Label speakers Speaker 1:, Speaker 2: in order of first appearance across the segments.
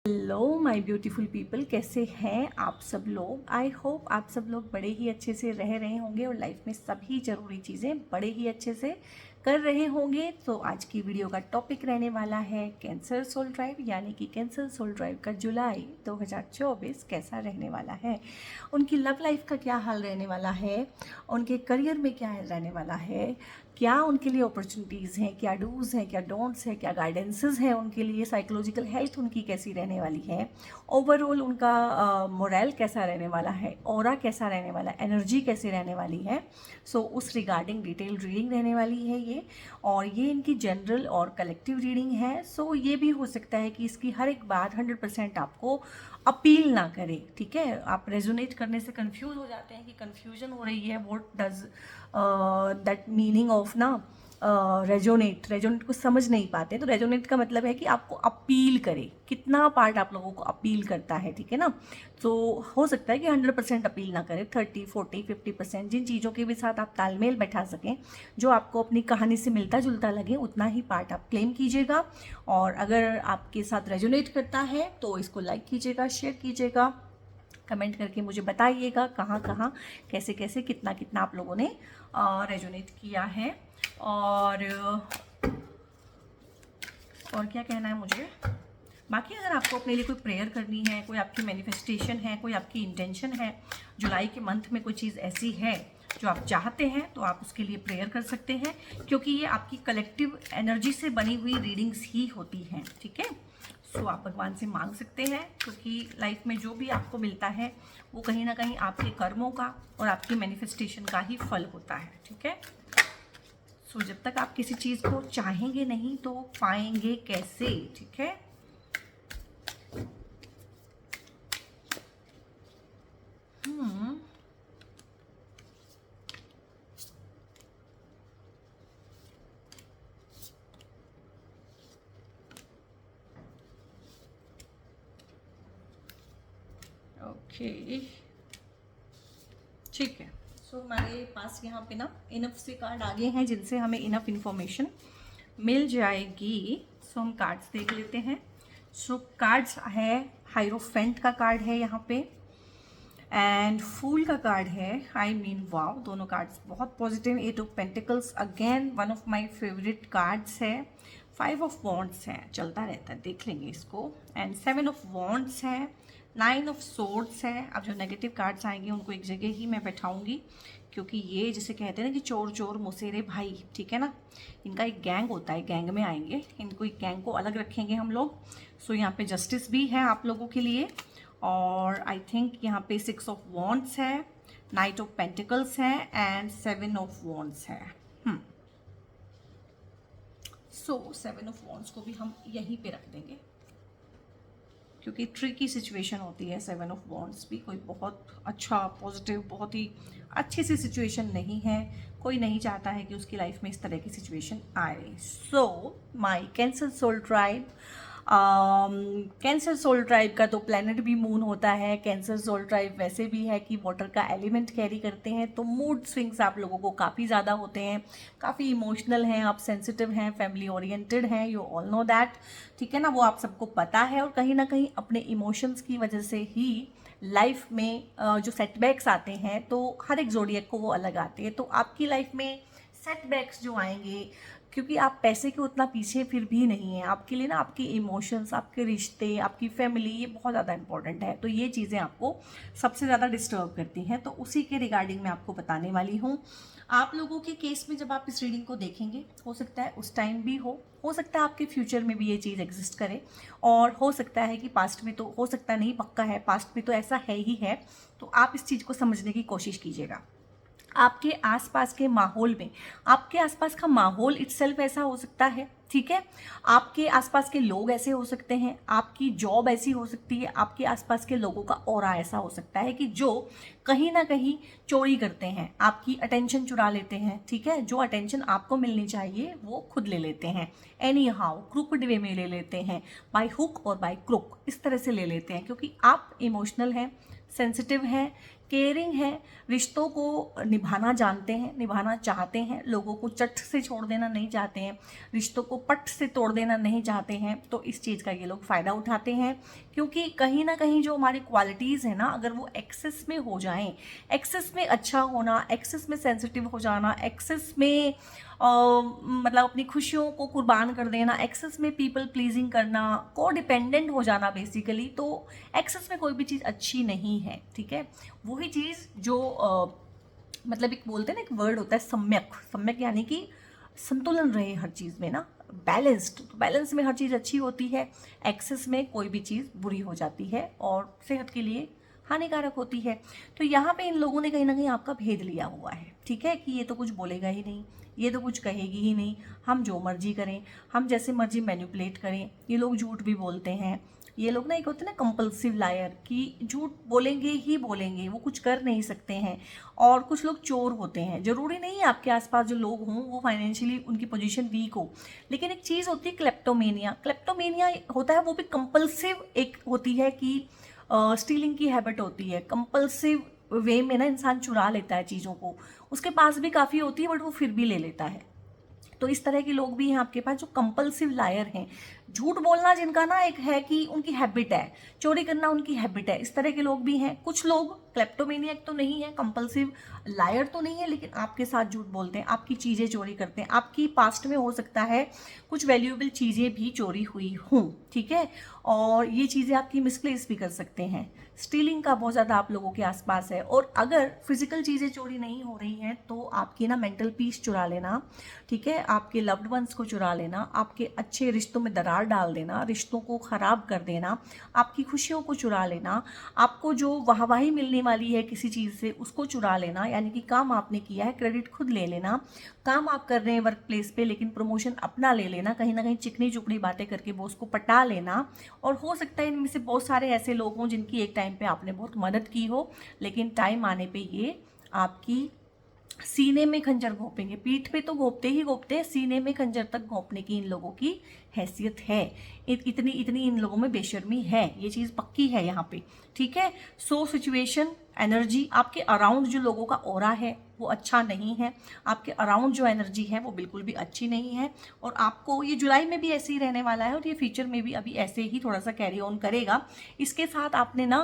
Speaker 1: Hello my beautiful people, कैसे हैं आप सब लोग। आई होप आप सब लोग बड़े ही अच्छे से रह रहे होंगे और लाइफ में सभी ज़रूरी चीज़ें बड़े ही अच्छे से कर रहे होंगे। तो आज की वीडियो का टॉपिक रहने वाला है कैंसर सोल ड्राइव, यानी कि कैंसर सोल ड्राइव का जुलाई 2024 कैसा रहने वाला है, उनकी लव लाइफ का क्या हाल रहने वाला है, उनके करियर में क्या रहने वाला है, क्या उनके लिए अपॉर्चुनिटीज़ हैं, क्या डूज़ हैं, क्या डोंट्स हैं, क्या गाइडेंसेस हैं उनके लिए, साइकोलॉजिकल हेल्थ उनकी कैसी रहने वाली है, ओवरऑल उनका मोरल कैसा रहने वाला है, ऑरा कैसा रहने वाला है, एनर्जी कैसी रहने वाली है। सो उस रिगार्डिंग डिटेल रीडिंग रहने वाली है ये, और ये इनकी जनरल और कलेक्टिव रीडिंग है। सो ये भी हो सकता है कि इसकी हर एक बात 100% आपको अपील ना करे, ठीक है। आप रेजोनेट करने से कंफ्यूज हो जाते हैं कि कंफ्यूजन हो रही है, what does that meaning of ना रेजोनेट को समझ नहीं पाते। तो रेजोनेट का मतलब है कि आपको अपील करे, कितना पार्ट आप लोगों को अपील करता है, ठीक है ना। तो हो सकता है कि 100% अपील ना करे, 30, 40, 50% जिन चीज़ों के भी साथ आप तालमेल बैठा सकें, जो आपको अपनी कहानी से मिलता जुलता लगे, उतना ही पार्ट आप क्लेम कीजिएगा। और अगर आपके साथ रेजोनेट करता है तो इसको लाइक कीजिएगा, शेयर कीजिएगा, कमेंट करके मुझे बताइएगा कहाँ कहाँ कैसे कैसे कितना कितना आप लोगों ने रेजोनेट किया है। और क्या कहना है मुझे बाकी। अगर आपको अपने लिए कोई प्रेयर करनी है, कोई आपकी मैनिफेस्टेशन है, कोई आपकी इंटेंशन है, जुलाई के मंथ में कोई चीज़ ऐसी है जो आप चाहते हैं, तो आप उसके लिए प्रेयर कर सकते हैं, क्योंकि ये आपकी कलेक्टिव एनर्जी से बनी हुई रीडिंग्स ही होती हैं, ठीक है। सो आप भगवान से मांग सकते हैं, क्योंकि लाइफ में जो भी आपको मिलता है वो कहीं ना कहीं आपके कर्मों का और आपकी मैनिफेस्टेशन का ही फल होता है, ठीक है। सो जब तक आप किसी चीज़ को चाहेंगे नहीं तो पाएंगे कैसे, ठीक है। ओके, ठीक है। सो हमारे पास यहाँ पे ना इनफ से कार्ड आ गए हैं, जिनसे हमें इनफ इंफॉर्मेशन मिल जाएगी। सो हम कार्ड्स देख लेते हैं। सो कार्ड्स है, हाइरोफेंट का कार्ड है यहाँ पे, एंड फूल का कार्ड है। आई मीन वाव, दोनों कार्ड्स बहुत positive. 8 of pentacles again one of my favourite cards है। 5 ऑफ वॉन्ड्स है, चलता रहता है, देख लेंगे इसको। एंड 7 ऑफ वॉन्ड्स है, 9 ऑफ सोर्ड्स है। अब जो नेगेटिव कार्ड्स आएंगे उनको एक जगह ही मैं बैठाऊंगी, क्योंकि ये जैसे कहते हैं ना कि चोर चोर मुसेरे भाई, ठीक है ना, इनका एक गैंग होता है, गैंग में आएंगे, इनको एक गैंग को अलग रखेंगे हम लोग। सो यहाँ पे जस्टिस भी है आप लोगों के लिए। और आई थिंक यहाँ पे 6 ऑफ वॉन्ड्स है, 9 ऑफ पेंटिकल्स है, एंड 7 ऑफ वॉन्ड्स है। सो 7 ऑफ वॉन्ड्स को भी हम यहीं पे रख देंगे, क्योंकि ट्रिकी सिचुएशन होती है 7 ऑफ वॉन्ड्स भी। कोई बहुत अच्छा पॉजिटिव बहुत ही अच्छी सी सिचुएशन नहीं है, कोई नहीं चाहता है कि उसकी लाइफ में इस तरह की सिचुएशन आए। So my cancer soul tribe, cancer soul tribe का तो प्लैनेट भी मून होता है। कैंसर सोल ट्राइब वैसे भी है कि वाटर का एलिमेंट कैरी करते हैं, तो मूड स्विंग्स आप लोगों को काफ़ी ज़्यादा होते हैं, काफ़ी इमोशनल हैं आप, सेंसिटिव हैं, फैमिली ओरिएंटेड हैं, यू ऑल नो दैट, ठीक है ना, वो आप सबको पता है। और कहीं ना कहीं अपने इमोशंस की वजह से ही लाइफ में जो सेटबैक्स आते हैं, तो हर एक जोडियक को वो अलग आते हैं। तो आपकी लाइफ में सेटबैक्स जो आएंगे, क्योंकि आप पैसे के उतना पीछे फिर भी नहीं है, आपके लिए ना आपके इमोशंस, आपके रिश्ते, आपकी फैमिली, ये बहुत ज़्यादा इंपॉर्टेंट है। तो ये चीज़ें आपको सबसे ज़्यादा डिस्टर्ब करती हैं, तो उसी के रिगार्डिंग मैं आपको बताने वाली हूँ। आप लोगों के केस में जब आप इस रीडिंग को देखेंगे, हो सकता है उस टाइम भी हो सकता है आपके फ्यूचर में भी ये चीज़ एग्जिस्ट करे, और हो सकता है कि पास्ट में, तो हो सकता नहीं, पक्का है पास्ट में तो ऐसा है ही है। तो आप इस चीज़ को समझने की कोशिश कीजिएगा। आपके आसपास के माहौल में, आपके आसपास का माहौल इटसेल्फ ऐसा हो सकता है, ठीक है। आपके आसपास के लोग ऐसे हो सकते हैं, आपकी जॉब ऐसी हो सकती है, आपके आसपास के लोगों का ऑरा ऐसा हो सकता है कि जो कहीं ना कहीं चोरी करते हैं, आपकी अटेंशन चुरा लेते हैं, ठीक है। जो अटेंशन आपको मिलनी चाहिए वो खुद ले लेते हैं, एनी हाउ क्रूकड वे में ले लेते हैं, बाय हुक और बाय क्रुक, इस तरह से ले लेते हैं, क्योंकि आप इमोशनल हैं, सेंसिटिव हैं, केयरिंग है, रिश्तों को निभाना जानते हैं, निभाना चाहते हैं, लोगों को चट से छोड़ देना नहीं चाहते हैं, रिश्तों को पट से तोड़ देना नहीं चाहते हैं। तो इस चीज़ का ये लोग फ़ायदा उठाते हैं, क्योंकि कहीं ना कहीं जो हमारी क्वालिटीज़ हैं ना, अगर वो एक्सेस में हो जाएं, एक्सेस में अच्छा होना, एक्सेस में सेंसिटिव हो जाना, एक्सेस में मतलब अपनी खुशियों को कुर्बान कर देना, एक्सेस में पीपल प्लीजिंग करना, को डिपेंडेंट हो जाना बेसिकली, तो एक्सेस में कोई भी चीज़ अच्छी नहीं है, ठीक है। वही चीज़ जो मतलब एक बोलते हैं ना, एक वर्ड होता है सम्यक, सम्यक यानी कि संतुलन रहे हर चीज़ में ना, बैलेंस्ड, तो बैलेंस में हर चीज़ अच्छी होती है, एक्सेस में कोई भी चीज़ बुरी हो जाती है और सेहत के लिए हानिकारक होती है। तो यहाँ पे इन लोगों ने कहीं ना कहीं आपका भेद लिया हुआ है, ठीक है, कि ये तो कुछ बोलेगा ही नहीं, ये तो कुछ कहेगी ही नहीं, हम जो मर्जी करें, हम जैसे मर्जी मैनिपुलेट करें। ये लोग झूठ भी बोलते हैं, ये लोग ना एक होते हैं ना कंपल्सिव लायर, कि झूठ बोलेंगे ही बोलेंगे, वो कुछ कर नहीं सकते हैं। और कुछ लोग चोर होते हैं, जरूरी नहीं है आपके आसपास जो लोग हों वो फाइनेंशियली उनकी पोजीशन वीक हो, लेकिन एक चीज़ होती है क्लेप्टोमेनिया, क्लेप्टोमेनिया होता है, वो भी कंपल्सिव एक होती है कि स्टीलिंग की हैबिट होती है, कंपल्सिव वे में ना इंसान चुरा लेता है चीज़ों को, उसके पास भी काफ़ी होती है बट वो फिर भी ले लेता है। तो इस तरह के लोग भी हैं आपके पास जो कंपल्सिव लायर हैं, झूठ बोलना जिनका ना एक है कि उनकी हैबिट है, चोरी करना उनकी हैबिट है, इस तरह के लोग भी हैं। कुछ लोग क्लेप्टोमेनियक तो नहीं है, कंपल्सिव लायर तो नहीं है, लेकिन आपके साथ झूठ बोलते हैं, आपकी चीज़ें चोरी करते हैं, आपकी पास्ट में हो सकता है कुछ वैल्यूएबल चीज़ें भी चोरी हुई हों, ठीक है, और ये चीज़ें आपकी मिसप्लेस भी कर सकते हैं। स्टीलिंग का बहुत ज़्यादा आप लोगों के आसपास है, और अगर फिजिकल चीज़ें चोरी नहीं हो रही हैं तो आपकी ना मेंटल पीस चुरा लेना, ठीक है, आपके लव्ड वंस को चुरा लेना, आपके अच्छे रिश्तों में दरार डाल देना, रिश्तों को ख़राब कर देना, आपकी खुशियों को चुरा लेना, आपको जो वाहवाही मिलने वाली है किसी चीज़ से उसको चुरा लेना, यानी कि काम आपने किया है क्रेडिट खुद ले लेना, काम आप कर रहे हैं वर्क प्लेस पे लेकिन प्रमोशन अपना ले लेना, कहीं ना कहीं चिकनी चुपड़ी बातें करके बॉस को पटा लेना। और हो सकता है इनमें से बहुत सारे ऐसे लोग हों जिनकी एक टाइम पे आपने बहुत मदद की हो, लेकिन टाइम आने पे ये आपकी सीने में खंजर घोंपेंगे, पीठ पे तो घोंपते ही घोंपते हैं, सीने में खंजर तक घोंपने की इन लोगों की हैसियत है, इतनी इतनी इन लोगों में बेशर्मी है, ये चीज़ पक्की है यहाँ पे, ठीक है। सो सिचुएशन, एनर्जी, आपके अराउंड जो लोगों का ऑरा है वो अच्छा नहीं है, आपके अराउंड जो एनर्जी है वो बिल्कुल भी अच्छी नहीं है, और आपको ये जुलाई में भी ऐसे ही रहने वाला है और ये फ्यूचर में भी अभी ऐसे ही थोड़ा सा कैरी ऑन करेगा। इसके साथ आपने ना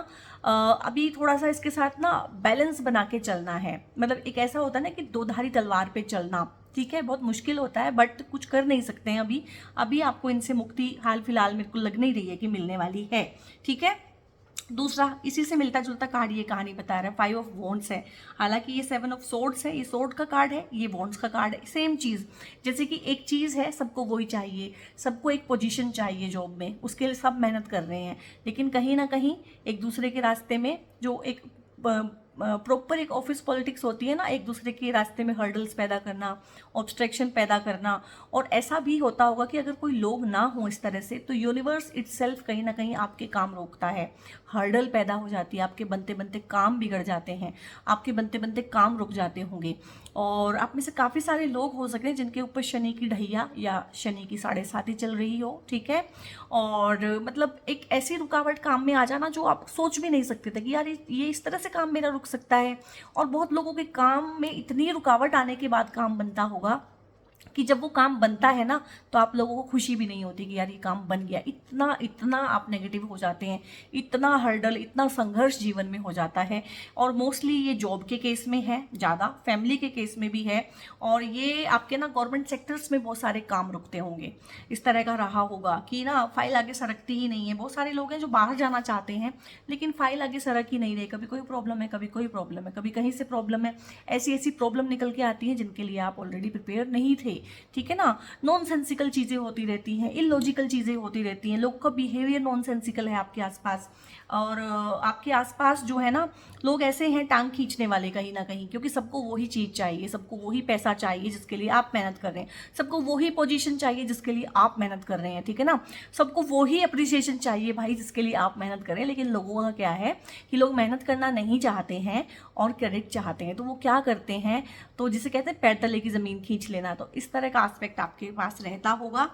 Speaker 1: अभी थोड़ा सा इसके साथ ना बैलेंस बना के चलना है, मतलब एक ऐसा होता है ना कि दो धारी तलवार पे चलना, ठीक है, बहुत मुश्किल होता है बट कुछ कर नहीं सकते हैं अभी, अभी आपको इनसे मुक्ति हाल फिलहाल मेरे को लग नहीं रही है कि मिलने वाली है, ठीक है। दूसरा इसी से मिलता जुलता कार्ड ये कहानी बता रहा है, 5 ऑफ वॉन्ड्स है, हालांकि ये 7 ऑफ सोर्ड्स है, ये सोर्ड का कार्ड है, ये वॉन्ड्स का कार्ड है, सेम चीज़, जैसे कि एक चीज़ है, सबको वही चाहिए, सबको एक पोजीशन चाहिए जॉब में, उसके लिए सब मेहनत कर रहे हैं, लेकिन कहीं ना कहीं एक दूसरे के रास्ते में जो एक प्रॉपर एक ऑफिस पॉलिटिक्स होती है ना, एक दूसरे के रास्ते में हर्डल्स पैदा करना, ऑब्स्ट्रक्शन पैदा करना, और ऐसा भी होता होगा कि अगर कोई लोग ना हो इस तरह से तो यूनिवर्स इटसेल्फ कहीं ना कहीं आपके काम रोकता है, हर्डल पैदा हो जाती है, आपके बनते बनते काम बिगड़ जाते हैं, आपके बनते बनते काम रुक जाते होंगे, और आप में से काफ़ी सारे लोग हो सकते हैं जिनके ऊपर शनि की ढैया या शनि की 7.5 चल रही हो, ठीक है, और मतलब एक ऐसी रुकावट काम में आ जाना जो आप सोच भी नहीं सकते थे कि यार ये इस तरह से काम मेरा रुक सकता है, और बहुत लोगों के काम में इतनी रुकावट आने के बाद काम बनता होगा कि जब वो काम बनता है ना तो आप लोगों को खुशी भी नहीं होती कि यार ये काम बन गया, इतना इतना आप नेगेटिव हो जाते हैं, इतना हर्डल, इतना संघर्ष जीवन में हो जाता है, और मोस्टली ये जॉब के केस में है ज़्यादा, फैमिली के केस में भी है, और ये आपके ना गवर्नमेंट सेक्टर्स में बहुत सारे काम रुकते होंगे, इस तरह का रहा होगा कि ना फाइल आगे सरकती ही नहीं है, बहुत सारे लोग हैं जो बाहर जाना चाहते हैं लेकिन फाइल आगे सरक ही नहीं रही, कभी कोई प्रॉब्लम है, कभी कोई प्रॉब्लम है, कभी कहीं से प्रॉब्लम है, ऐसी ऐसी प्रॉब्लम निकल के आती है जिनके लिए आप ऑलरेडी प्रिपेयर नहीं थे, ठीक है ना। नॉनसेंसिकल चीज़ें होती रहती हैं, इलॉजिकल चीज़ें होती रहती हैं, लोग का बिहेवियर नॉनसेंसिकल है आपके आसपास। और आपके आसपास जो है ना, लोग ऐसे हैं टांग खींचने वाले कहीं ना कहीं, क्योंकि सबको वही चीज़ चाहिए, सबको वही पैसा चाहिए जिसके लिए आप मेहनत कर रहे हैं, सबको वही पोजीशन चाहिए जिसके लिए आप मेहनत कर रहे हैं, ठीक है ना। सबको वही अप्रिसिएशन चाहिए भाई जिसके लिए आप मेहनत कर रहे हैं। लेकिन लोगों का क्या है कि लोग मेहनत करना नहीं चाहते हैं और क्रेडिट चाहते हैं। तो वो क्या करते हैं, तो जिसे कहते हैं पैर तले की ज़मीन खींच लेना। तो इस तरह का एस्पेक्ट आपके पास रहता होगा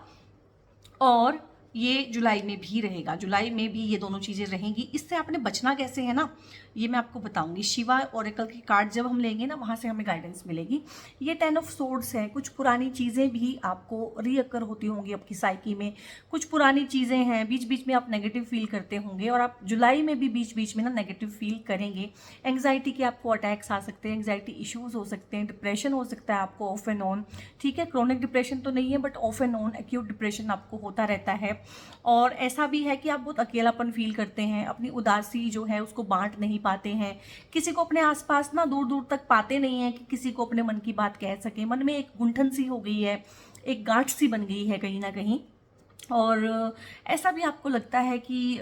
Speaker 1: और ये जुलाई में भी रहेगा, जुलाई में भी ये दोनों चीज़ें रहेंगी। इससे आपने बचना कैसे है ना, ये मैं आपको बताऊंगी। शिवा ओरेकल की कार्ड जब हम लेंगे ना, वहाँ से हमें गाइडेंस मिलेगी। ये 10 ऑफ सोर्ड्स है। कुछ पुरानी चीज़ें भी आपको रीअकर होती होंगी आपकी साइकी में, कुछ पुरानी चीज़ें हैं, बीच बीच में आप नेगेटिव फील करते होंगे और आप जुलाई में भी बीच बीच में ना नेगेटिव फील करेंगे। एंग्जाइटी के आपको अटैक्स आ सकते हैं, एंग्जाइटी इश्यूज़ हो सकते हैं, डिप्रेशन हो सकता है आपको ऑफ एंड ऑन, ठीक है। क्रोनिक डिप्रेशन तो नहीं है but of and on acute depression आपको होता रहता है। और ऐसा भी है कि आप बहुत अकेलापन फील करते हैं, अपनी उदासी जो है उसको बांट नहीं पाते हैं, किसी को अपने आसपास ना दूर दूर तक पाते नहीं हैं कि किसी को अपने मन की बात कह सके। मन में एक गुंठन सी हो गई है, एक गांठ सी बन गई है कहीं ना कहीं। और ऐसा भी आपको लगता है कि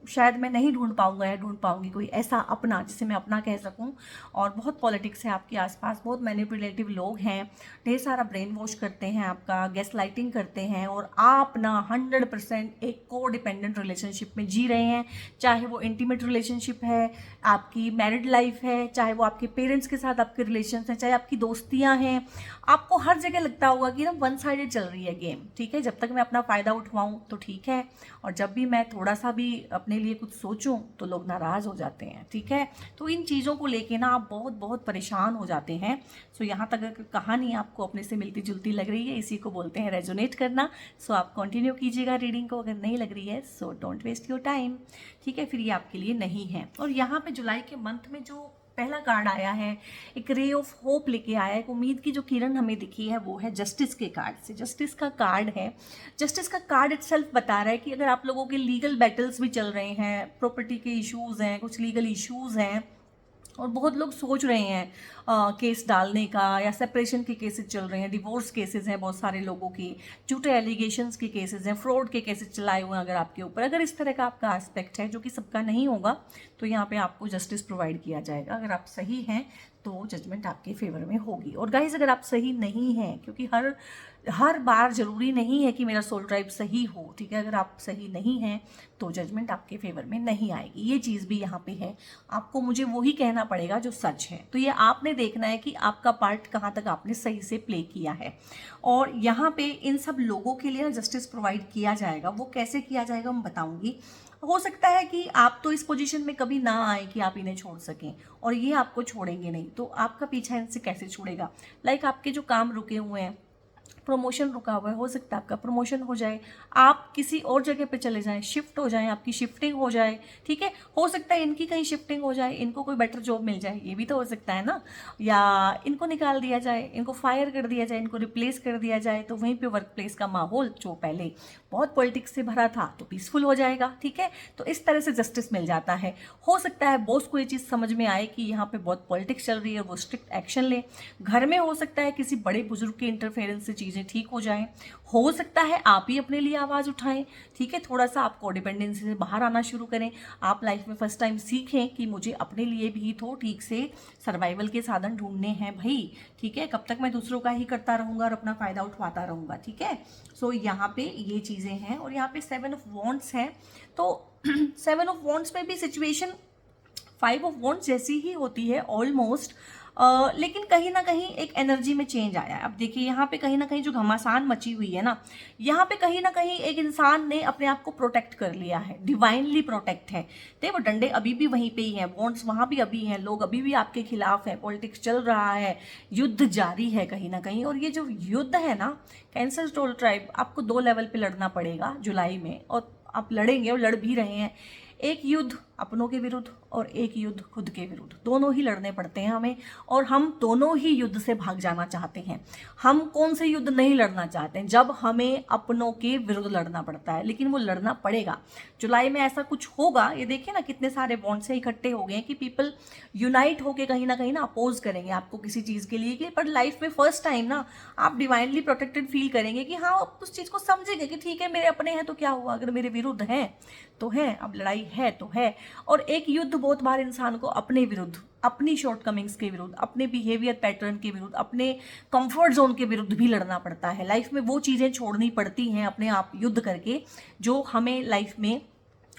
Speaker 1: शायद मैं नहीं ढूंढ पाऊंगा या ढूंढ पाऊंगी कोई ऐसा अपना जिसे मैं अपना कह सकूं। और बहुत पॉलिटिक्स है आपके आसपास, बहुत मैनिपुलेटिव लोग हैं, ढेर सारा ब्रेन वॉश करते हैं आपका, गैस लाइटिंग करते हैं और आप ना 100% एक को डिपेंडेंट रिलेशनशिप में जी रहे हैं। चाहे वो इंटीमेट रिलेशनशिप है, आपकी मैरिड लाइफ है, चाहे वो आपके पेरेंट्स के साथ आपके रिलेशन हैं, चाहे आपकी दोस्तियाँ हैं, आपको हर जगह लगता होगा कि ना वन साइडेड चल रही है गेम, ठीक है। जब तक मैं अपना फ़ायदा उठवाऊँ तो ठीक है, और जब भी मैं थोड़ा सा भी अपने लिए कुछ सोचूं तो लोग नाराज़ हो जाते हैं, ठीक है। तो इन चीज़ों को लेके ना आप बहुत बहुत परेशान हो जाते हैं। सो यहाँ तक अगर कहानी आपको अपने से मिलती जुलती लग रही है, इसी को बोलते हैं रेजोनेट करना। सो आप कंटिन्यू कीजिएगा रीडिंग को। अगर नहीं लग रही है so don't waste your time, ठीक है, फिर ये आपके लिए नहीं है। और यहाँ पे जुलाई के मंथ में जो पहला कार्ड आया है, एक रे ऑफ होप लेके आया है, एक उम्मीद की जो किरण हमें दिखी है, वो है जस्टिस के कार्ड से। जस्टिस का कार्ड है, जस्टिस का कार्ड इटसेल्फ बता रहा है कि अगर आप लोगों के लीगल बैटल्स भी चल रहे हैं, प्रॉपर्टी के इश्यूज़ हैं, कुछ लीगल इश्यूज़ हैं और बहुत लोग सोच रहे हैं केस डालने का, या सेपरेशन के केसेस चल रहे हैं, डिवोर्स केसेस हैं बहुत सारे लोगों के, झूठे एलिगेशंस के केसेस हैं, फ्रॉड के केसेस चलाए हुए हैं अगर आपके ऊपर। अगर इस तरह का आपका एस्पेक्ट है, जो कि सबका नहीं होगा, तो यहाँ पे आपको जस्टिस प्रोवाइड किया जाएगा। अगर आप सही हैं तो जजमेंट आपके फेवर में होगी। और गाइस अगर आप सही नहीं हैं, क्योंकि हर बार ज़रूरी नहीं है कि मेरा सोल ट्राइब सही हो, ठीक है। अगर आप सही नहीं हैं तो जजमेंट आपके फेवर में नहीं आएगी, ये चीज़ भी यहाँ पे है। आपको मुझे वही कहना पड़ेगा जो सच है। तो ये आपने देखना है कि आपका पार्ट कहाँ तक आपने सही से प्ले किया है। और यहाँ पे इन सब लोगों के लिए जस्टिस प्रोवाइड किया जाएगा। वो कैसे किया जाएगा मैं बताऊँगी। हो सकता है कि आप तो इस पोजीशन में कभी ना आए कि आप इन्हें छोड़ सकें, और ये आपको छोड़ेंगे नहीं, तो आपका पीछा इनसे कैसे छूटेगा। लाइक आपके जो काम रुके हुए हैं, प्रमोशन रुका हुआ है, हो सकता है आपका प्रमोशन हो जाए, आप किसी और जगह पे चले जाएं, शिफ्ट हो जाएं, आपकी शिफ्टिंग हो जाए, ठीक है। हो सकता है इनकी कहीं शिफ्टिंग हो जाए, इनको कोई बेटर जॉब मिल जाए, ये भी तो हो सकता है ना। या इनको निकाल दिया जाए, इनको फायर कर दिया जाए, इनको रिप्लेस कर दिया जाए, तो वहीं पे वर्क प्लेस का माहौल जो पहले बहुत पॉलिटिक्स से भरा था तो पीसफुल हो जाएगा, ठीक है। तो इस तरह से जस्टिस मिल जाता है। हो सकता है बॉस को ये चीज़ समझ में आए कि यहाँ पे बहुत पॉलिटिक्स चल रही है, वो स्ट्रिक्ट एक्शन ले। घर में हो सकता है किसी बड़े बुजुर्ग के इंटरफेरेंस से चीज़ें ठीक हो जाएं। हो सकता है आप ही अपने लिए आवाज़ उठाएं, ठीक है। थोड़ा सा आप कोडिपेंडेंसी से बाहर आना शुरू करें। आप लाइफ में फर्स्ट टाइम सीखें कि मुझे अपने लिए भी तो ठीक से सर्वाइवल के साधन ढूंढने हैं भाई, ठीक है। कब तक मैं दूसरों का ही करता रहूँगा और अपना फ़ायदा उठवाता रहूँगा, ठीक है। सो यहाँ पे ये चीज़ें हैं। और यहाँ पे 7 ऑफ वॉन्ड्स है, तो 7 ऑफ वॉन्ड्स में भी सिचुएशन 5 ऑफ वॉन्ड्स जैसी ही होती है ऑलमोस्ट। लेकिन कहीं ना कहीं एक एनर्जी में चेंज आया है। अब देखिए यहाँ पे कहीं ना कहीं जो घमासान मची हुई है ना, यहाँ पे कहीं ना कहीं एक इंसान ने अपने आप को प्रोटेक्ट कर लिया है, डिवाइनली प्रोटेक्ट है। तो वो डंडे अभी भी वहीं पे ही हैं, वॉन्ड्स वहाँ भी अभी हैं, लोग अभी भी आपके खिलाफ हैं, पॉलिटिक्स चल रहा है, युद्ध जारी है कहीं ना कहीं। और ये जो युद्ध है ना, कैंसर सोल ट्राइब, आपको 2 लेवल पे लड़ना पड़ेगा जुलाई में, और आप लड़ेंगे और लड़ भी रहे हैं। एक युद्ध अपनों के विरुद्ध और एक युद्ध खुद के विरुद्ध, दोनों ही लड़ने पड़ते हैं हमें, और हम दोनों ही युद्ध से भाग जाना चाहते हैं। हम कौन से युद्ध नहीं लड़ना चाहते हैं? जब हमें अपनों के विरुद्ध लड़ना पड़ता है, लेकिन वो लड़ना पड़ेगा। जुलाई में ऐसा कुछ होगा, ये देखिए ना कितने सारे बॉन्ड से इकट्ठे हो गए हैं कि पीपल यूनाइट होके कहीं ना अपोज करेंगे आपको किसी चीज़ के लिए, कि पर लाइफ में फर्स्ट टाइम ना आप डिवाइनली प्रोटेक्टेड फील करेंगे कि हाँ, आप उस चीज़ को समझेंगे कि ठीक है, मेरे अपने हैं तो क्या हुआ, अगर मेरे विरुद्ध हैं तो है, अब लड़ाई है तो है। और एक युद्ध बहुत बार इंसान को अपने विरुद्ध, अपनी शॉर्टकमिंग्स के विरुद्ध, अपने बिहेवियर पैटर्न के विरुद्ध, अपने कंफर्ट जोन के विरुद्ध भी लड़ना पड़ता है। लाइफ में वो चीज़ें छोड़नी पड़ती हैं अपने आप युद्ध करके, जो हमें लाइफ में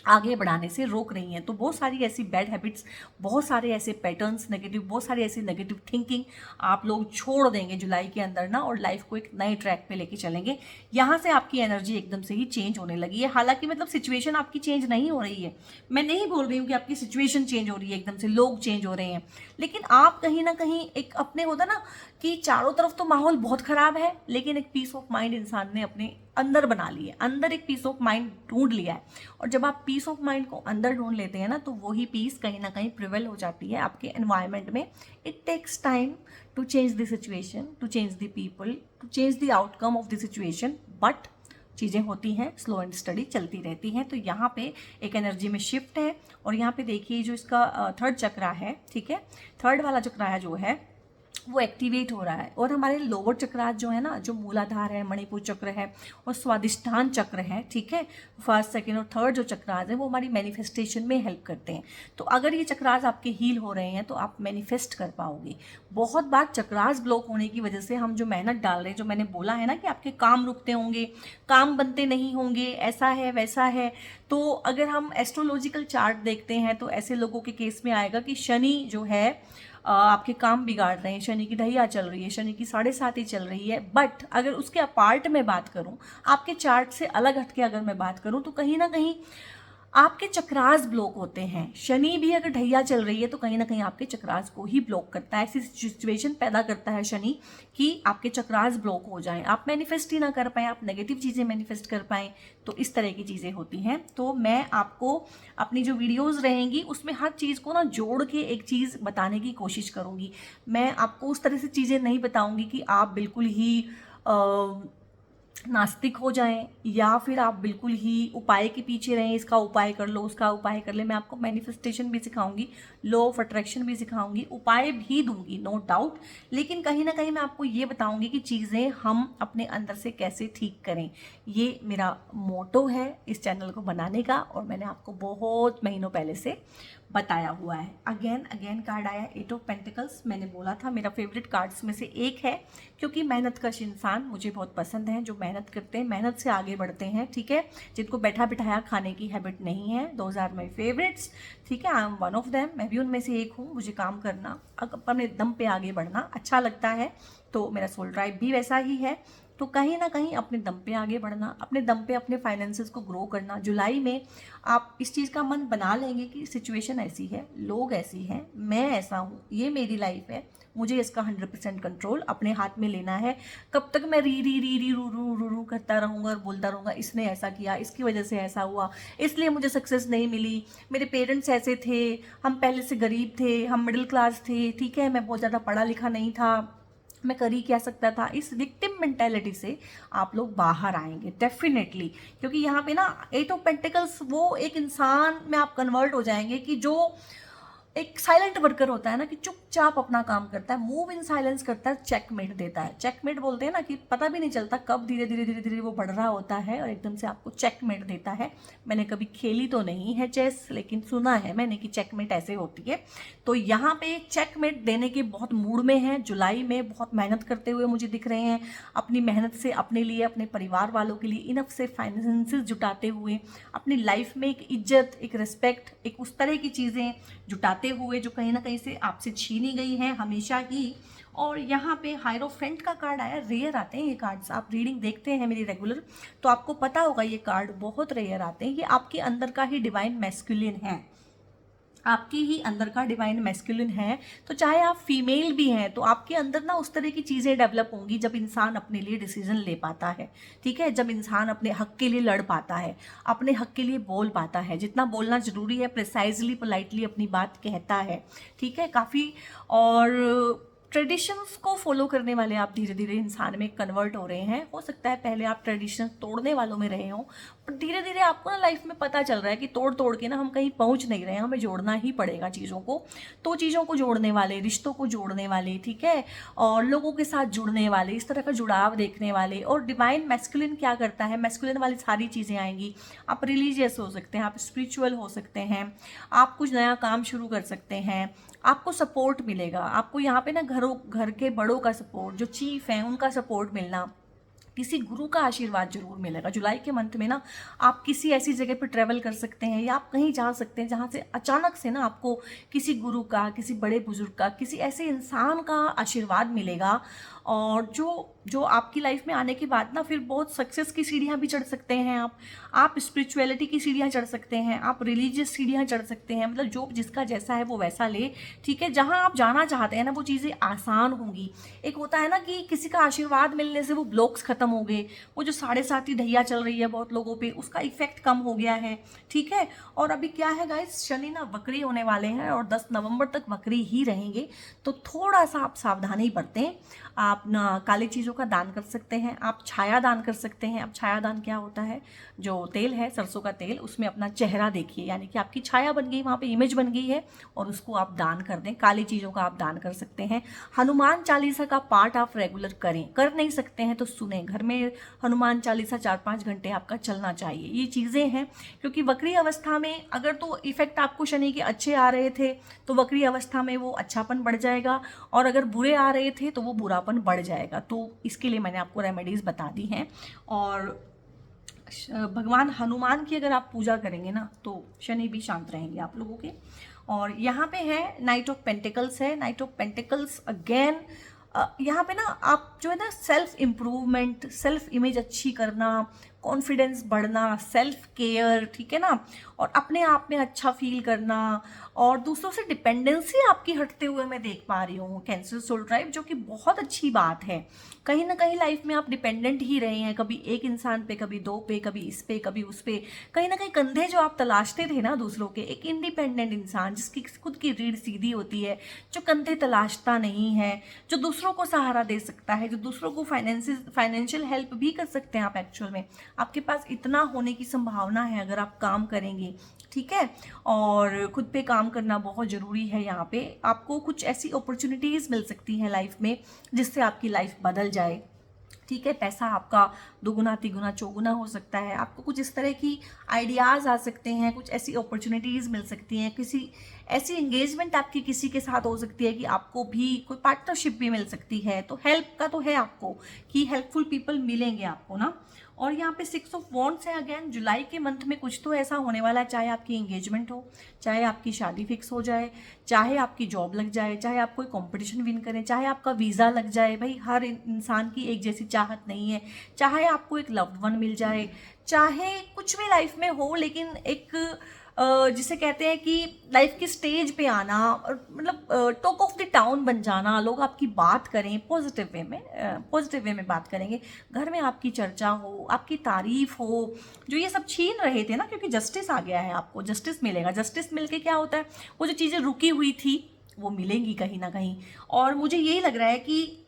Speaker 1: आगे बढ़ाने से रोक रही हैं। तो बहुत सारी ऐसी बैड हैबिट्स, बहुत सारे ऐसे पैटर्न्स नेगेटिव, बहुत सारी ऐसी नेगेटिव थिंकिंग आप लोग छोड़ देंगे जुलाई के अंदर ना, और लाइफ को एक नए ट्रैक पे लेके चलेंगे। यहाँ से आपकी एनर्जी एकदम से ही चेंज होने लगी है। हालांकि मतलब सिचुएशन आपकी चेंज नहीं हो रही है, मैं नहीं बोल रही हूँ कि आपकी सिचुएशन चेंज हो रही है, एकदम से लोग चेंज हो रहे हैं, लेकिन आप कहीं ना कहीं एक अपने होता ना कि चारों तरफ तो माहौल बहुत खराब है, लेकिन एक पीस ऑफ माइंड इंसान ने अपने अंदर बना ली है, अंदर एक पीस ऑफ माइंड ढूंढ लिया है। और जब आप पीस ऑफ माइंड को अंदर ढूंढ लेते हैं ना, तो वही पीस कहीं ना कहीं प्रिवेल हो जाती है आपके एनवायरनमेंट में। It takes time to change the situation, to change the people, to change the outcome of the situation, but चीज़ें होती हैं, स्लो एंड स्टडी चलती रहती हैं। तो यहाँ पे एक एनर्जी में शिफ्ट है, और यहाँ पे देखिए जो इसका थर्ड चक्रा है, ठीक है, थर्ड वाला चक्रा जो है वो एक्टिवेट हो रहा है। और हमारे लोअर चक्रास जो है ना, जो मूलाधार है, मणिपुर चक्र है और स्वादिष्ठान चक्र है, ठीक है, फर्स्ट सेकंड और थर्ड जो चक्रास है वो हमारी मैनिफेस्टेशन में हेल्प करते हैं। तो अगर ये चक्रास आपके हील हो रहे हैं तो आप मैनिफेस्ट कर पाओगे। बहुत बार चक्रास ब्लॉक होने की वजह से हम जो मेहनत डाल रहे हैं, जो मैंने बोला है ना कि आपके काम रुकते होंगे, काम बनते नहीं होंगे, ऐसा है वैसा है, तो अगर हम एस्ट्रोलॉजिकल चार्ट देखते हैं तो ऐसे लोगों के केस में आएगा कि शनि जो है आपके काम बिगाड़ रहे हैं, शनि की ढैया चल रही है, शनि की 7.5 चल रही है। बट अगर उसके अपार्ट में बात करूं, आपके चार्ट से अलग हटके अगर मैं बात करूं, तो कहीं ना कहीं आपके चक्रास ब्लॉक होते हैं। शनि भी अगर ढैया चल रही है तो कहीं ना कहीं आपके चक्रास को ही ब्लॉक करता है। ऐसी सिचुएशन पैदा करता है शनि कि आपके चक्रास ब्लॉक हो जाएं, आप मैनिफेस्ट ही ना कर पाएं, आप नेगेटिव चीज़ें मैनिफेस्ट कर पाएं। तो इस तरह की चीज़ें होती हैं। तो मैं आपको अपनी जो वीडियोज़ रहेंगी उसमें हर चीज़ को ना जोड़ के एक चीज़ बताने की कोशिश करूँगी। मैं आपको उस तरह से चीज़ें नहीं बताऊँगी कि आप बिल्कुल ही नास्तिक हो जाएं, या फिर आप बिल्कुल ही उपाय के पीछे रहें, इसका उपाय कर लो, उसका उपाय कर ले। मैं आपको मैनिफेस्टेशन भी सिखाऊंगी, लॉ ऑफ अट्रैक्शन भी सिखाऊंगी, उपाय भी दूंगी, नो डाउट। लेकिन कहीं ना कहीं मैं आपको ये बताऊंगी कि चीज़ें हम अपने अंदर से कैसे ठीक करें। ये मेरा मोटो है इस चैनल को बनाने का, और मैंने आपको बहुत महीनों पहले से बताया हुआ है। अगेन कार्ड आया 8 ऑफ पेंटिकल्स। मैंने बोला था मेरा फेवरेट कार्ड्स में से एक है, क्योंकि मेहनत कश इंसान मुझे बहुत पसंद है, जो मेहनत करते हैं, मेहनत से आगे बढ़ते हैं, ठीक है, जिनको बैठा बिठाया खाने की हैबिट नहीं है। दोज आर माई फेवरेट्स, ठीक है, I am one of them. मैं भी उनमें से एक हूँ। मुझे काम करना, अपने दम पे आगे बढ़ना अच्छा लगता है, तो मेरा सोल ड्राइव भी वैसा ही है। तो कहीं ना कहीं अपने दम पे आगे बढ़ना, अपने दम पे अपने फाइनेंसेस को ग्रो करना। जुलाई में आप इस चीज़ का मन बना लेंगे कि सिचुएशन ऐसी है, लोग ऐसी हैं, मैं ऐसा हूँ, ये मेरी लाइफ है, मुझे इसका 100% कंट्रोल अपने हाथ में लेना है। कब तक मैं री रू करता रहूँगा और बोलता रहूँगा इसने ऐसा किया, इसकी वजह से ऐसा हुआ, इसलिए मुझे सक्सेस नहीं मिली, मेरे पेरेंट्स ऐसे थे, हम पहले से गरीब थे, हम मिडिल क्लास थे, ठीक है, मैं बहुत ज़्यादा पढ़ा लिखा नहीं था, मैं कर ही क्या सकता था। इस विक्टिम मेंटेलिटी से आप लोग बाहर आएंगे डेफिनेटली, क्योंकि यहाँ पे ना 8 ऑफ पेंटिकल्स, वो एक इंसान में आप कन्वर्ट हो जाएंगे कि जो एक साइलेंट वर्कर होता है ना, कि चुपचाप अपना काम करता है, मूव इन साइलेंस करता है, चेकमेट देता है। चेकमेट बोलते हैं ना कि पता भी नहीं चलता कब धीरे धीरे वो बढ़ रहा होता है और एकदम से आपको चेकमेट देता है। मैंने कभी खेली तो नहीं है चेस, लेकिन सुना है मैंने कि चेकमेट ऐसे होती है। तो यहाँ पे चेकमेट देने के बहुत मूड में है, जुलाई में बहुत मेहनत करते हुए मुझे दिख रहे हैं, अपनी मेहनत से अपने लिए, अपने परिवार वालों के लिए इनफ से फाइनेंसेस जुटाते हुए, अपनी लाइफ में एक इज्जत, एक रिस्पेक्ट, एक उस तरह की चीज़ें जुटाते हुए जो कहीं ना कहीं से आपसे छीनी गई है हमेशा ही। और यहाँ पे हायरोफेंट का कार्ड आया। रेयर आते हैं ये कार्ड्स, आप रीडिंग देखते हैं मेरी रेगुलर तो आपको पता होगा ये कार्ड बहुत रेयर आते हैं। ये आपके अंदर का ही डिवाइन मैस्कुलिन है, आपके ही अंदर का डिवाइन मैस्कुलिन है, तो चाहे आप फीमेल भी हैं तो आपके अंदर ना उस तरह की चीज़ें डेवलप होंगी जब इंसान अपने लिए डिसीजन ले पाता है। ठीक है, जब इंसान अपने हक के लिए लड़ पाता है, अपने हक के लिए बोल पाता है, जितना बोलना ज़रूरी है प्रिसाइजली पोलाइटली अपनी बात कहता है। ठीक है, काफ़ी। और ट्रेडिशंस को फॉलो करने वाले आप धीरे धीरे इंसान में कन्वर्ट हो रहे हैं। हो सकता है पहले आप ट्रेडिशन तोड़ने वालों में रहे हों, पर धीरे धीरे आपको ना लाइफ में पता चल रहा है कि तोड़ तोड़ के ना हम कहीं पहुंच नहीं रहे हैं, हमें जोड़ना ही पड़ेगा चीज़ों को। तो चीज़ों को जोड़ने वाले, रिश्तों को जोड़ने वाले, ठीक है, और लोगों के साथ जुड़ने वाले, इस तरह का जुड़ाव देखने वाले। और डिवाइन मैस्कुलिन क्या करता है, मैस्कुलिन वाली सारी चीज़ें आएंगी। आप रिलीजियस हो सकते हैं, आप स्पिरिचुअल हो सकते हैं, आप कुछ नया काम शुरू कर सकते हैं, आपको सपोर्ट मिलेगा। आपको यहाँ पे ना घर के बड़ों का सपोर्ट, जो चीफ हैं उनका सपोर्ट मिलना, किसी गुरु का आशीर्वाद जरूर मिलेगा। जुलाई के मंथ में ना आप किसी ऐसी जगह पर ट्रैवल कर सकते हैं या आप कहीं जा सकते हैं जहाँ से अचानक से ना आपको किसी गुरु का, किसी बड़े बुजुर्ग का, किसी ऐसे इंसान का आशीर्वाद मिलेगा। और जो आपकी लाइफ में आने के बाद ना फिर बहुत सक्सेस की सीढ़ियाँ भी चढ़ सकते हैं आप स्पिरिचुअलिटी की सीढ़ियाँ चढ़ सकते हैं, आप रिलीजियस सीढ़ियाँ चढ़ सकते हैं। मतलब जो जिसका जैसा है वो वैसा ले। ठीक है, जहाँ आप जाना चाहते हैं ना वो चीज़ें आसान होंगी। एक होता है ना कि किसी का आशीर्वाद मिलने से वो ब्लॉक्स खत्म हो गए, वो जो 7.5 ढैया चल रही है बहुत लोगों पे, उसका इफेक्ट कम हो गया है। ठीक है, और अभी क्या है गाइस, शनि ना वक्री होने वाले हैं और 10 नवंबर तक वक्री ही रहेंगे। तो थोड़ा सा आप सावधानी बरतें। आप ना काली चीज़ों का दान कर सकते हैं, आप छाया दान कर सकते हैं। अब छाया दान क्या होता है, जो तेल है सरसों का तेल, उसमें अपना चेहरा देखिए, यानी कि आपकी छाया बन गई, वहाँ पे इमेज बन गई है, और उसको आप दान कर दें। काली चीज़ों का आप दान कर सकते हैं। हनुमान चालीसा का पाठ आप रेगुलर करें, कर नहीं सकते हैं तो सुने। घर में हनुमान चालीसा 4-5 घंटे आपका चलना चाहिए। ये चीज़ें हैं, क्योंकि वक्री अवस्था में अगर तो इफेक्ट आपको शनि के अच्छे आ रहे थे तो वक्री अवस्था में वो अच्छापन बढ़ जाएगा, और अगर बुरे आ रहे थे तो वो बुरापन बढ़ जाएगा। तो इसके लिए मैंने आपको रेमेडीज़ बता दी हैं। और भगवान हनुमान की अगर आप पूजा करेंगे ना तो शनि भी शांत रहेंगे आप लोगों के। और यहाँ पे है नाइट ऑफ पेंटिकल्स है। नाइट ऑफ पेंटिकल्स अगेन यहाँ पे ना आप जो है ना सेल्फ इम्प्रूवमेंट, सेल्फ इमेज अच्छी करना, कॉन्फिडेंस बढ़ना, सेल्फ केयर, ठीक है ना, और अपने आप में अच्छा फील करना, और दूसरों से डिपेंडेंसी आपकी हटते हुए मैं देख पा रही हूँ कैंसर सोल ड्राइव, जो कि बहुत अच्छी बात है। कहीं ना कहीं लाइफ में आप डिपेंडेंट ही रहे हैं, कभी एक इंसान पे, कभी दो पे, कभी इस पे, कभी उस पे। कहीं ना कहीं कंधे जो आप तलाशते थे ना दूसरों के, एक इंडिपेंडेंट इंसान जिसकी खुद की रीढ़ सीधी होती है, जो कंधे तलाशता नहीं है, जो दूसरों को सहारा दे सकता है, जो दूसरों को फाइनेंशियल हेल्प भी कर सकते हैं आप। एक्चुअल में आपके पास इतना होने की संभावना है अगर आप काम करेंगे। ठीक है, और खुद पे काम करना बहुत ज़रूरी है। यहाँ पे आपको कुछ ऐसी अपॉर्चुनिटीज़ मिल सकती हैं लाइफ में जिससे आपकी लाइफ बदल जाए। ठीक है, पैसा आपका दुगुना तिगुना चौगुना हो सकता है। आपको कुछ इस तरह की आइडियाज़ आ सकते हैं, कुछ ऐसी अपॉर्चुनिटीज़ मिल सकती हैं, किसी ऐसी एंगेजमेंट आपकी किसी के साथ हो सकती है कि आपको भी कोई पार्टनरशिप भी मिल सकती है। तो हेल्प का तो है आपको, कि हेल्पफुल पीपल मिलेंगे आपको ना। और यहाँ पे 6 ऑफ वॉन्ड्स है। अगेन जुलाई के मंथ में कुछ तो ऐसा होने वाला है, चाहे आपकी एंगेजमेंट हो, चाहे आपकी शादी फिक्स हो जाए, चाहे आपकी जॉब लग जाए, चाहे आप कोई कंपटीशन विन करें, चाहे आपका वीज़ा लग जाए। भाई हर इंसान की एक जैसी चाहत नहीं है। चाहे आपको एक लव्ड वन मिल जाए, चाहे कुछ भी लाइफ में हो, लेकिन एक जिसे कहते हैं कि लाइफ के स्टेज पे आना, मतलब टॉक ऑफ द टाउन बन जाना, लोग आपकी बात करें पॉजिटिव वे में बात करेंगे, घर में आपकी चर्चा हो, आपकी तारीफ हो। जो ये सब छीन रहे थे ना, क्योंकि जस्टिस आ गया है, आपको जस्टिस मिलेगा। जस्टिस मिलके क्या होता है, वो जो चीज़ें रुकी हुई थी वो मिलेंगी कहीं ना कहीं। और मुझे यही लग रहा है कि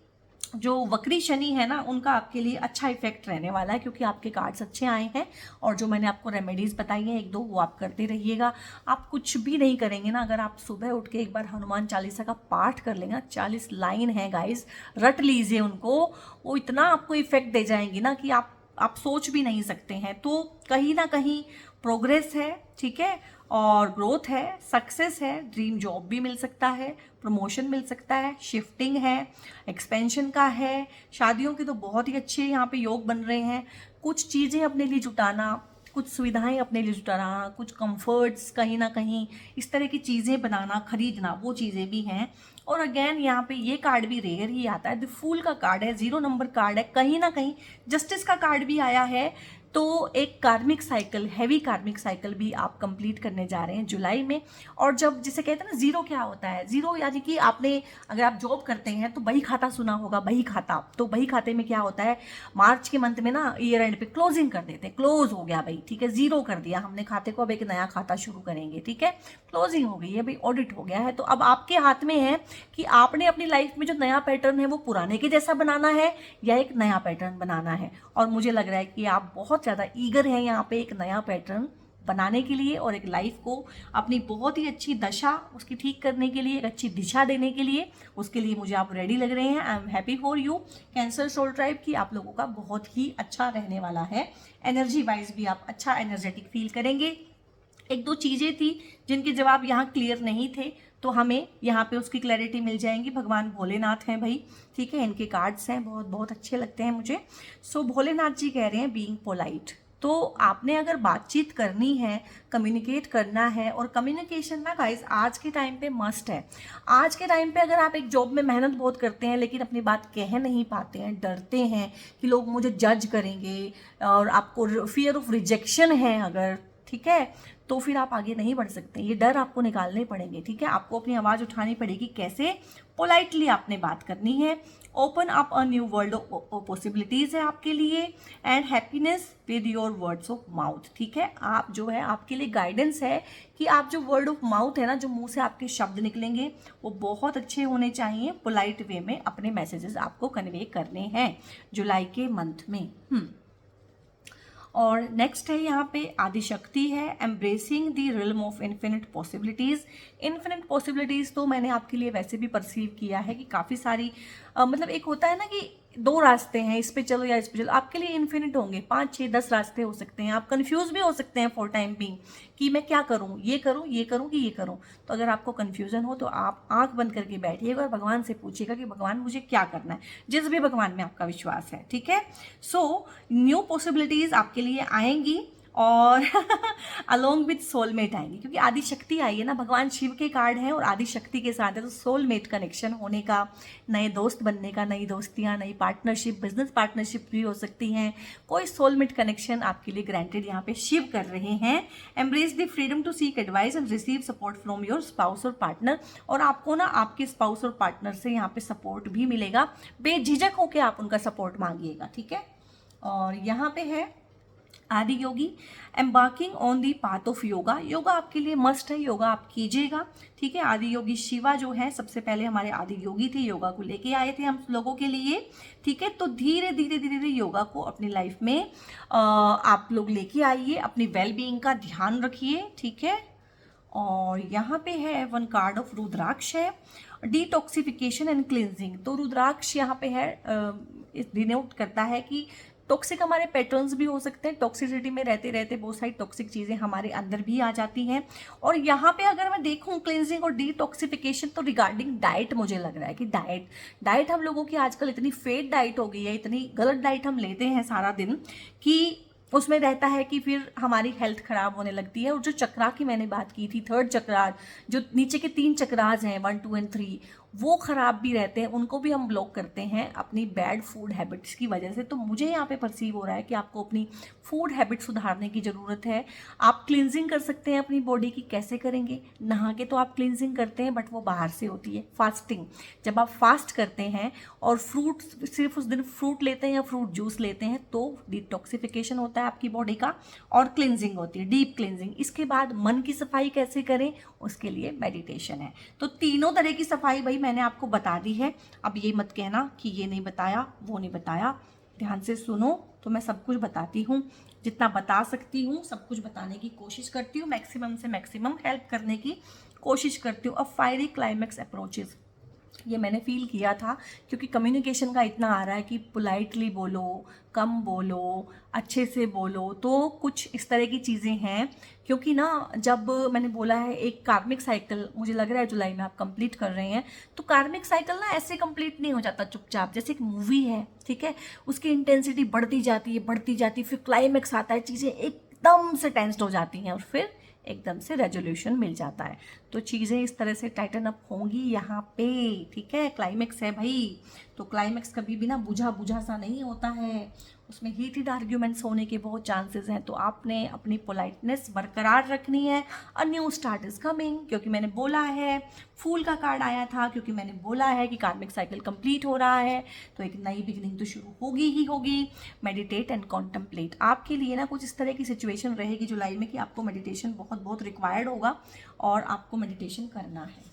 Speaker 1: जो वक्री शनि है ना, उनका आपके लिए अच्छा इफेक्ट रहने वाला है, क्योंकि आपके कार्ड्स अच्छे आए हैं। और जो मैंने आपको रेमेडीज़ बताई हैं 1-2, वो आप करते रहिएगा। आप कुछ भी नहीं करेंगे ना, अगर आप सुबह उठ के एक बार हनुमान चालीसा का पाठ कर लेंगे, 40 लाइन है गाइस, रट लीजिए उनको, वो इतना आपको इफेक्ट दे जाएंगी ना कि आप सोच भी नहीं सकते हैं। तो कहीं ना कहीं प्रोग्रेस है, ठीक है, और ग्रोथ है, सक्सेस है, ड्रीम जॉब भी मिल सकता है, प्रमोशन मिल सकता है, शिफ्टिंग है, एक्सपेंशन का है। शादियों के तो बहुत ही अच्छे यहाँ पे योग बन रहे हैं। कुछ चीज़ें अपने लिए जुटाना, कुछ सुविधाएं अपने लिए जुटाना, कुछ कंफर्ट्स कहीं ना कहीं इस तरह की चीज़ें बनाना, खरीदना, वो चीज़ें भी हैं। और अगेन यहाँ पे ये कार्ड भी रेयर ही आता है, द फूल का कार्ड है, 0 नंबर कार्ड है, कहीं ना कहीं जस्टिस का कार्ड भी आया है। तो एक कार्मिक साइकिल, हैवी कार्मिक साइकिल भी आप कंप्लीट करने जा रहे हैं जुलाई में। और जब जिसे कहते हैं ना जीरो, क्या होता है जीरो, यानी कि आपने अगर आप जॉब करते हैं तो बही खाता सुना होगा, बही खाता। तो बही खाते में क्या होता है, मार्च के मंथ में ना ईयर एंड पे क्लोजिंग कर देते हैं, क्लोज हो गया भाई, ठीक है, जीरो कर दिया हमने खाते को, अब एक नया खाता शुरू करेंगे, ठीक है, क्लोजिंग हो गई है भाई, ऑडिट हो गया है। तो अब आपके हाथ में है कि आपने अपनी लाइफ में जो नया पैटर्न है वो पुराने के जैसा बनाना है या एक नया पैटर्न बनाना है। और मुझे लग रहा है कि आप बहुत ज़्यादा ईगर हैं यहाँ पे एक नया पैटर्न बनाने के लिए और एक लाइफ को अपनी बहुत ही अच्छी दशा उसकी ठीक करने के लिए, एक अच्छी दिशा देने के लिए, उसके लिए मुझे आप रेडी लग रहे हैं। I am happy for you cancer soul tribe की, आप लोगों का बहुत ही अच्छा रहने वाला है। एनर्जी वाइज भी आप अच्छा एनर्जेटिक फील करेंगे। एक दो चीज़ें थी जिनके जवाब यहाँ क्लियर नहीं थे, तो हमें यहाँ पे उसकी क्लैरिटी मिल जाएंगी। भगवान भोलेनाथ हैं भाई, ठीक है, इनके कार्ड्स हैं, बहुत बहुत अच्छे लगते हैं मुझे। सो भोलेनाथ जी कह रहे हैं बीइंग पोलाइट। तो आपने अगर बातचीत करनी है, कम्युनिकेट करना है, और कम्युनिकेशन ना गाइस आज के टाइम पे मस्ट है। आज के टाइम पे अगर आप एक जॉब में मेहनत बहुत करते हैं लेकिन अपनी बात कह नहीं पाते हैं, डरते हैं कि लोग मुझे जज करेंगे, और आपको फियर ऑफ रिजेक्शन है अगर, ठीक है, तो फिर आप आगे नहीं बढ़ सकते। ये डर आपको निकालने पड़ेंगे, ठीक है, आपको अपनी आवाज़ उठानी पड़ेगी। कैसे? पोलाइटली आपने बात करनी है। Open up a new world of possibilities है आपके लिए, and happiness with your words of mouth, ठीक है। आप जो है आपके लिए गाइडेंस है कि आप जो वर्ड ऑफ माउथ है ना, जो मुंह से आपके शब्द निकलेंगे वो बहुत अच्छे होने चाहिए, पोलाइट वे में अपने मैसेजेस आपको कन्वे करने हैं जुलाई के मंथ में। और नेक्स्ट है यहाँ पे आदिशक्ति है, embracing the realm of infinite possibilities. Infinite possibilities तो मैंने आपके लिए वैसे भी परसीव किया है कि काफ़ी सारी मतलब एक होता है ना कि दो रास्ते हैं, इस पे चलो या इस पे चलो, आपके लिए इन्फिनिट होंगे, 5 6 10 रास्ते हो सकते हैं। आप कंफ्यूज भी हो सकते हैं फॉर टाइम बीइंग कि मैं क्या करूं, ये करूं, ये करूं कि ये करूं। तो अगर आपको कंफ्यूजन हो तो आप आंख बंद करके बैठिएगा और भगवान से पूछिएगा कि भगवान मुझे क्या करना है, जिस भी भगवान में आपका विश्वास है, ठीक है। सो न्यू पॉसिबिलिटीज़ आपके लिए आएंगी और अलोंग विथ सोलमेट आएंगे, क्योंकि आदि शक्ति आई है ना, भगवान शिव के कार्ड हैं और आदि शक्ति के साथ है, तो सोलमेट कनेक्शन होने का, नए दोस्त बनने का, नई दोस्तियां, नई पार्टनरशिप, बिजनेस पार्टनरशिप भी हो सकती हैं। कोई सोलमेट कनेक्शन आपके लिए ग्रांटेड यहाँ पे शिव कर रहे हैं। Embrace the freedom to seek advice and receive support from your spouse और पार्टनर। और आपको ना आपके स्पाउस और पार्टनर से यहाँ पे सपोर्ट भी मिलेगा, बेझिझक होकर आप उनका सपोर्ट मांगिएगा, ठीक है। और यहाँ पे है Adi Yogi, embarking on the path of yoga. Yoga आपके लिए मस्ट है, योगा आप कीजिएगा, ठीक है। आदि योगी शिवा जो है सबसे पहले हमारे आदि योगी थे, योगा को लेके आए थे हम लोगों के लिए, ठीक है। तो धीरे धीरे धीरे धीरे योगा को अपनी लाइफ में आप लोग लेके आइए, अपनी वेल बीइंग का ध्यान रखिए, ठीक है। और यहाँ पे है वन कार्ड ऑफ रुद्राक्ष है, डिटॉक्सिफिकेशन एंड क्लिनजिंग। तो रुद्राक्ष यहाँ पे है डिनोट करता है कि टॉक्सिक हमारे पैटर्न्स भी हो सकते हैं, टॉक्सिसिटी में रहते रहते बहुत सारी टॉक्सिक चीज़ें हमारे अंदर भी आ जाती हैं। और यहाँ पे अगर मैं देखूँ क्लिनजिंग और डिटॉक्सिफिकेशन, तो रिगार्डिंग डाइट मुझे लग रहा है कि डाइट हम लोगों की आजकल इतनी फेड डाइट हो गई है, इतनी गलत डाइट हम लेते हैं सारा दिन कि उसमें रहता है कि फिर हमारी हेल्थ खराब होने लगती है। और जो चक्रा की मैंने बात की थी, थर्ड चक्राज, जो नीचे के 3 चक्राज हैं 1 2 एंड 3, वो खराब भी रहते हैं, उनको भी हम ब्लॉक करते हैं अपनी बैड फूड हैबिट्स की वजह से। तो मुझे यहाँ पे परसीव हो रहा है कि आपको अपनी फूड हैबिट सुधारने की ज़रूरत है। आप क्लिनजिंग कर सकते हैं अपनी बॉडी की, कैसे करेंगे? नहा के तो आप क्लिनजिंग करते हैं, बट वो बाहर से होती है, फास्टिंग। जब आप फास्ट करते हैं और फ्रूट, सिर्फ उस दिन फ्रूट लेते हैं या फ्रूट जूस लेते हैं, तो डिटॉक्सिफिकेशन होता है आपकी बॉडी का और क्लिनजिंग होती है, डीप क्लिनजिंग। इसके बाद मन की सफाई कैसे करें, उसके लिए मेडिटेशन है। तो तीनों तरह की सफाई भाई मैंने आपको बता दी है। अब ये मत कहना कि ये नहीं बताया, वो नहीं बताया, ध्यान से सुनो। तो मैं सब कुछ बताती हूँ, जितना बता सकती हूँ सब कुछ बताने की कोशिश करती हूँ, मैक्सिमम से मैक्सिमम हेल्प करने की कोशिश करती हूँ। अब फायरी क्लाइमैक्स अप्रोचेस, ये मैंने फील किया था, क्योंकि कम्युनिकेशन का इतना आ रहा है कि पोलाइटली बोलो, कम बोलो, अच्छे से बोलो, तो कुछ इस तरह की चीज़ें हैं। क्योंकि ना जब मैंने बोला है एक कार्मिक साइकिल, मुझे लग रहा है जुलाई में आप कंप्लीट कर रहे हैं, तो कार्मिक साइकिल ना ऐसे कंप्लीट नहीं हो जाता चुपचाप, जैसे एक मूवी है, ठीक है, उसकी इंटेंसिटी बढ़ती जाती है, बढ़ती जाती है, फिर क्लाइमैक्स आता है, चीज़ें एकदम से टेंस्ड हो जाती हैं और फिर एकदम से रेजोल्यूशन मिल जाता है। तो चीज़ें इस तरह से टाइटन अप होंगी यहाँ पे, ठीक है। क्लाइमेक्स है भाई, तो क्लाइमेक्स कभी भी ना बुझा बुझा सा नहीं होता है, उसमें हीटेड आर्ग्यूमेंट्स होने के बहुत चांसेस हैं, तो आपने अपनी पोलाइटनेस बरकरार रखनी है। A new start is coming, क्योंकि मैंने बोला है। फूल का कार्ड आया था क्योंकि मैंने बोला है कि कार्मिक साइकिल कंप्लीट हो रहा है, तो एक नई बिगिनिंग तो शुरू होगी ही होगी। मेडिटेट एंड कॉन्टम्पलेट, आपके लिए ना कुछ इस तरह की सिचुएशन रहेगी जुलाई में कि आपको मेडिटेशन बहुत बहुत रिक्वायर्ड होगा और आपको मेडिटेशन करना है।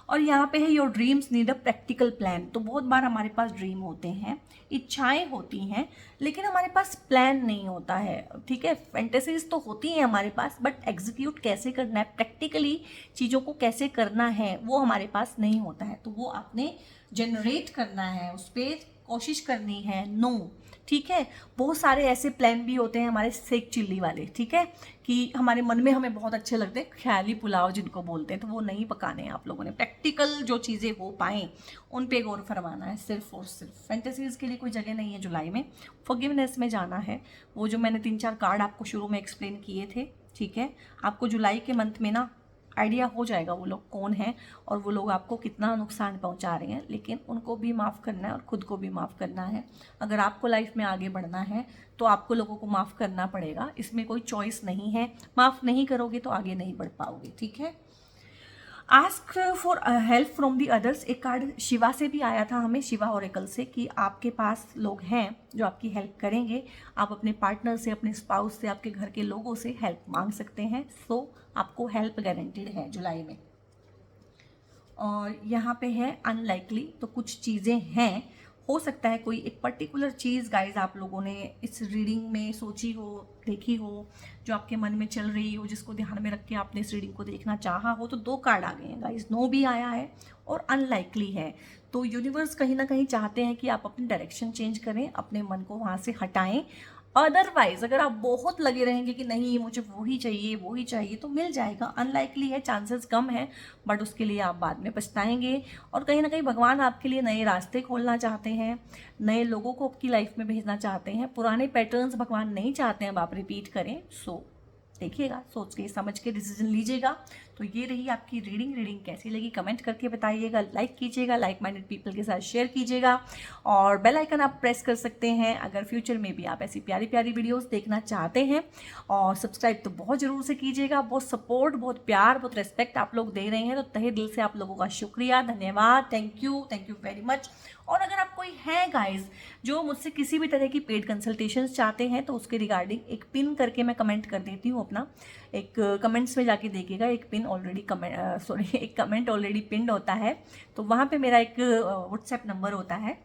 Speaker 1: और यहाँ पे है your dreams need a practical plan. तो बहुत बार हमारे पास ड्रीम होते हैं, इच्छाएं होती हैं, लेकिन हमारे पास प्लान नहीं होता है। ठीक है, फैंटेसीज तो होती हैं हमारे पास, बट एग्जीक्यूट कैसे करना है, प्रैक्टिकली चीज़ों को कैसे करना है, वो हमारे पास नहीं होता है। तो वो आपने जनरेट करना है, उस पर कोशिश करनी है। नो, ठीक है। बहुत सारे ऐसे प्लान भी होते हैं हमारे सेक चिल्ली वाले, ठीक है, कि हमारे मन में हमें बहुत अच्छे लगते हैं, ख्याली पुलाव जिनको बोलते हैं, तो वो नहीं पकाने हैं आप लोगों ने। प्रैक्टिकल जो चीज़ें हो पाएँ उन पे गौर फरमाना है सिर्फ और सिर्फ। फैंटेसीज़ के लिए कोई जगह नहीं है जुलाई में। फॉरगिवनेस में जाना है, वो जो मैंने 3-4 कार्ड आपको शुरू में एक्सप्लेन किए थे, ठीक है। आपको जुलाई के मंथ में ना आइडिया हो जाएगा वो लोग कौन हैं और वो लोग आपको कितना नुकसान पहुंचा रहे हैं, लेकिन उनको भी माफ़ करना है और ख़ुद को भी माफ़ करना है। अगर आपको लाइफ में आगे बढ़ना है तो आपको लोगों को माफ़ करना पड़ेगा, इसमें कोई चॉइस नहीं है। माफ़ नहीं करोगे तो आगे नहीं बढ़ पाओगे, ठीक है। Ask for help from the others, एक कार्ड शिवा से भी आया था हमें, शिवा ओरेकल से, कि आपके पास लोग हैं जो आपकी हेल्प करेंगे। आप अपने पार्टनर से, अपने स्पाउस से, आपके घर के लोगों से हेल्प मांग सकते हैं। सो आपको हेल्प गारंटीड है जुलाई में। और यहाँ पे है अनलाइकली, तो कुछ चीज़ें हैं, हो सकता है कोई एक पर्टिकुलर चीज़ गाइज आप लोगों ने इस रीडिंग में सोची हो, देखी हो, जो आपके मन में चल रही हो, जिसको ध्यान में रख के आपने इस रीडिंग को देखना चाहा हो। तो 2 कार्ड आ गए हैं गाइज, नो भी आया है और अनलाइकली है। तो यूनिवर्स कहीं ना कहीं चाहते हैं कि आप अपनी डायरेक्शन चेंज करें, अपने मन को वहाँ से हटाएं। अदरवाइज अगर आप बहुत लगे रहेंगे कि नहीं मुझे वो ही चाहिए तो मिल जाएगा। अनलाइकली है, चांसेस कम है, बट उसके लिए आप बाद में पछताएंगे। और कहीं ना कहीं भगवान आपके लिए नए रास्ते खोलना चाहते हैं, नए लोगों को आपकी लाइफ में भेजना चाहते हैं। पुराने पैटर्न्स भगवान नहीं चाहते हैं आप रिपीट करें। सो देखिएगा, सोच के समझ के डिसीजन लीजिएगा। तो ये रही आपकी रीडिंग कैसी लगी कमेंट करके बताइएगा, लाइक कीजिएगा, लाइक माइंडेड पीपल के साथ शेयर कीजिएगा, और बेल आइकन आप प्रेस कर सकते हैं अगर फ्यूचर में भी आप ऐसी प्यारी प्यारी वीडियोस देखना चाहते हैं। और सब्सक्राइब तो बहुत ज़रूर से कीजिएगा। बहुत सपोर्ट, बहुत प्यार, बहुत रिस्पेक्ट आप लोग दे रहे हैं, तो तहे दिल से आप लोगों का शुक्रिया, धन्यवाद, थैंक यू वेरी मच। और अगर आप कोई है गाइज जो मुझसे किसी भी तरह की पेड कंसल्टेशंस चाहते हैं, तो उसके रिगार्डिंग एक पिन करके मैं कमेंट कर देती हूँ अपना, एक कमेंट्स में जाके देखिएगा, एक पिन ऑलरेडी एक कमेंट ऑलरेडी पिन्ड होता है। तो वहाँ पे मेरा एक व्हाट्सएप नंबर होता है,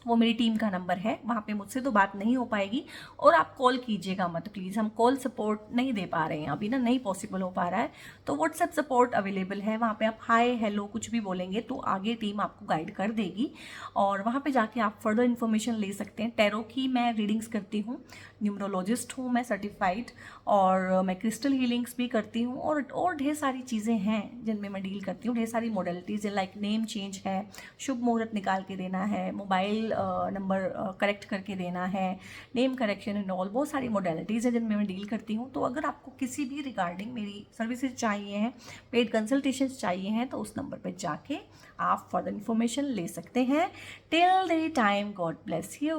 Speaker 1: वो मेरी टीम का नंबर है, वहाँ पे मुझसे तो बात नहीं हो पाएगी। और आप कॉल कीजिएगा मत प्लीज़, हम कॉल सपोर्ट नहीं दे पा रहे हैं अभी ना, नहीं पॉसिबल हो पा रहा है। तो व्हाट्सएप सपोर्ट अवेलेबल है, वहाँ पे आप हाय हेलो कुछ भी बोलेंगे तो आगे टीम आपको गाइड कर देगी, और वहाँ पे जाके आप फर्दर इन्फॉर्मेशन ले सकते हैं। टैरो की मैं रीडिंग्स करती हूँ, न्यूमरोलॉजिस्ट हूँ मैं सर्टिफाइड, और मैं क्रिस्टल हीलिंग्स भी करती हूँ, और ढेर सारी चीज़ें हैं जिनमें मैं डील करती हूँ। ढेर सारी मॉडलिटीज़ है, लाइक नेम चेंज है, शुभ मुहूर्त निकाल के देना है, मोबाइल नंबर करेक्ट करके देना है, नेम करेक्शन एंड ऑल, बहुत सारी मॉडलिटीज़ है जिनमें मैं डील करती हूँ। तो अगर आपको किसी भी रिगार्डिंग मेरी सर्विसेज चाहिए हैं, पेड कंसल्टेशंस चाहिए हैं, तो उस नंबर पर जाके आप फर्दर इन्फॉर्मेशन ले सकते हैं। Till the time, God bless you.